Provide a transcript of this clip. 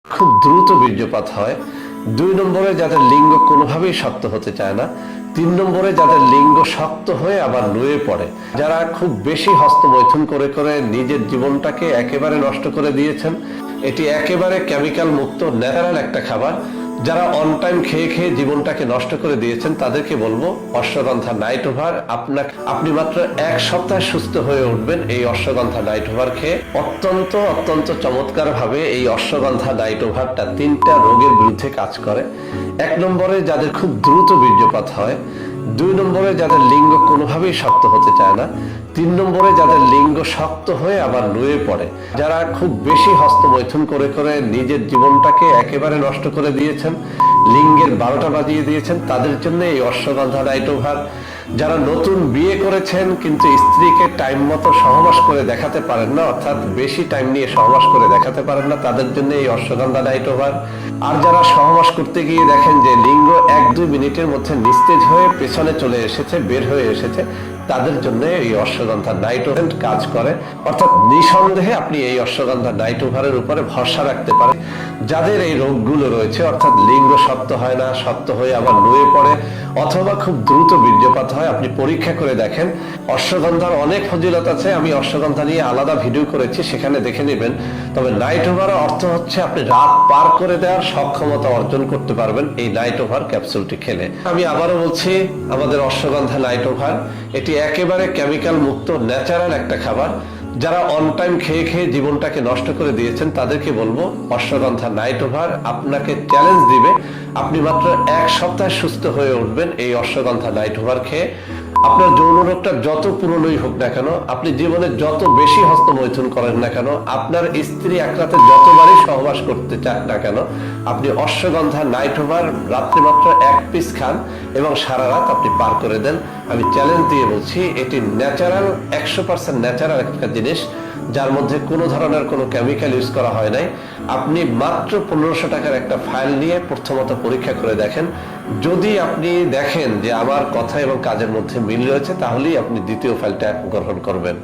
খুব দ্রুত বীর্যপাত হয়। 2 নম্বরে যাদের লিঙ্গ কোনোভাবেই শক্ত হতে চায় না। 3 নম্বরে যাদের লিঙ্গ শক্ত হয়ে আবার নুয়ে পড়ে। যারা খুব বেশি হস্তমৈথুন করে করে নিজের জীবনটাকে একেবারে নষ্ট করে দিয়েছেন। এটি একেবারে কেমিক্যাল মুক্ত ন্যাচারাল একটা খাবার। যারা অন টাইম খেয়ে খেয়ে জীবনটাকে নষ্ট করে দিয়েছেন তাদেরকে বলবো অশ্বগন্ধা নাইট ওভার। আপনি মাত্র 1 সপ্তাহ সুস্থ হয়ে উঠবেন এই অশ্বগন্ধা নাইট ওভার খেয়ে। অত্যন্ত অত্যন্ত চমৎকার ভাবে এই অশ্বগন্ধা নাইট ওভারটা 3টা রোগের বিরুদ্ধে কাজ করে। 1 নম্বরে যাদের খুব দ্রুত বীর্যপাত হয়। 2 নম্বরে যাদের লিঙ্গ কোনোভাবেই শক্ত হতে চায় না। 3 নম্বরে যাদের লিঙ্গ শক্ত হয়ে আবার নুয়ে পড়ে। যারা খুব বেশি হস্তমৈথুন করে করে নিজের জীবনটাকে একেবারে নষ্ট করে দিয়েছেন, লিঙ্গের 12টা বাজিয়ে দিয়েছেন, তাদের জন্য এই অশ্বগন্ধা নাইট ওভার। যারা নতুন বিয়ে করেছেন কিন্তু স্ত্রীকে টাইম মতো সহবাস করে দেখাতে পারেন না, অর্থাৎ বেশি টাইম নিয়ে সহবাস করে দেখাতে পারেন না, তাদের জন্য এই অশ্বগন্ধা নাইট ওভার। আর যারা সহবাস করতে গিয়ে দেখেন যে লিঙ্গ 1-2 মিনিটের মধ্যে নিস্তেজ হয়ে পেছনে চলে এসেছে, বের হয়ে এসেছে, তাদের জন্য এই অশ্বগন্ধা নাইট ওভার কাজ করে। অর্থাৎ নিঃসন্দেহে আপনি এই অশ্বগন্ধা নাইট ওভারের উপরে ভরসা রাখতে পারেন। যাদের এই রোগগুলো রয়েছে, অর্থাৎ লিঙ্গ শক্ত হয় না, শক্ত হয়ে আবার নুয়ে পড়ে, অথবা খুব দ্রুত বীর্যপাত হয়, আপনি পরীক্ষা করে দেখেন। অশ্বগন্ধার অনেক ফজিলত আছে, আমি অশ্বগন্ধা নিয়ে আলাদা ভিডিও করেছি, সেখানে দেখে নেবেন। তবে নাইট ওভার অর্থ হচ্ছে আপনি রাত পার করে দেওয়ার সক্ষমতা অর্জন করতে পারবেন এই নাইট ওভার ক্যাপসুলটি খেলে। আমি আবারও বলছি, আমাদের অশ্বগন্ধা নাইট ওভার এটি একেবারে কেমিক্যাল মুক্ত ন্যাচারাল একটা খাবার। যারা অন টাইম খেয়ে খেয়ে জীবনটাকে নষ্ট করে দিয়েছেন তাদেরকে বলবো অশ্বগন্ধা নাইট ওভার আপনাকে চ্যালেঞ্জ দিবে। আপনি মাত্র 1 সপ্তাহ সুস্থ হয়ে উঠবেন এই অশ্বগন্ধা নাইট ওভার খেয়ে। আপনার যৌন রোগটা যত পুরনোই হোক না কেন, আপনি জীবনে যত বেশি হস্তমৈথুন করেন না কেন, আপনার স্ত্রী এক রাতে যতবারই সহবাস করতে চান না কেন, আপনি অশ্বগন্ধা নাইট ওভার রাত্রে মাত্র 1 পিস খান এবং সারা রাত আপনি পার করে দেন। আমি চ্যালেঞ্জ দিয়ে বলছি, এটি ন্যাচারাল, 100% ন্যাচারাল একটা জিনিস, যার মধ্যে কোনো ধরনের কোনো কেমিক্যাল ইউজ করা হয় নাই। আপনি মাত্র 1500 টাকার একটা ফাইল নিয়ে প্রথমত পরীক্ষা করে দেখেন। যদি আপনি দেখেন যে আমার কথা এবং কাজের মধ্যে মিল রয়েছে, তাহলেই আপনি দ্বিতীয় ফাইলটা গ্রহণ করবেন।